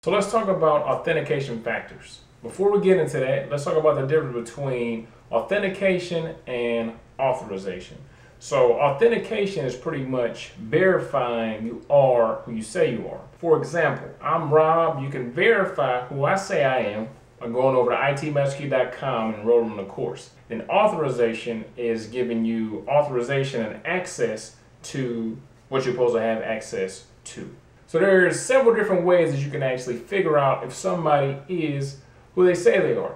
So let's talk about authentication factors. Before we get into that, let's talk about the difference between authentication and authorization. So authentication is pretty much verifying you are who you say you are. For example, I'm Rob. You can verify who I say I am by going over to itmasterkey.com and enrolling in the course. Then authorization is giving you authorization and access to what you're supposed to have access to. So there's several different ways that you can actually figure out if somebody is who they say they are.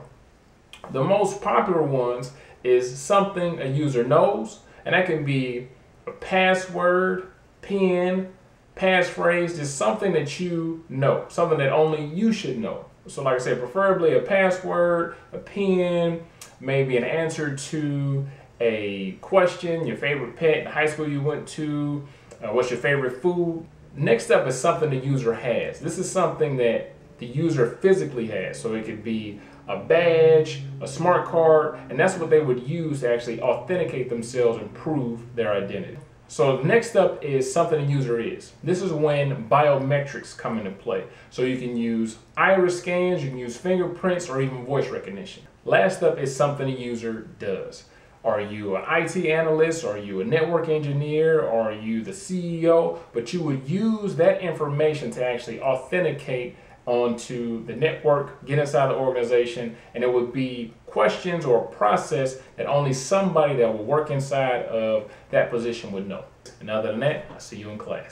The most popular ones is something a user knows, and that can be a password, PIN, passphrase, just something that you know, something that only you should know. So like I said, preferably a password, a PIN, maybe an answer to a question, your favorite pet in high school you went to, what's your favorite food. Next up is something the user has. This is something that the user physically has. So it could be a badge, a smart card, and that's what they would use to actually authenticate themselves and prove their identity. So next up is something the user is. This is when biometrics come into play. So you can use iris scans, you can use fingerprints, or even voice recognition. Last up is something the user does. Are you an IT analyst? Are you a network engineer? Are you the CEO? But you would use that information to actually authenticate onto the network, get inside the organization, and it would be questions or a process that only somebody that will work inside of that position would know. And other than that, I'll see you in class.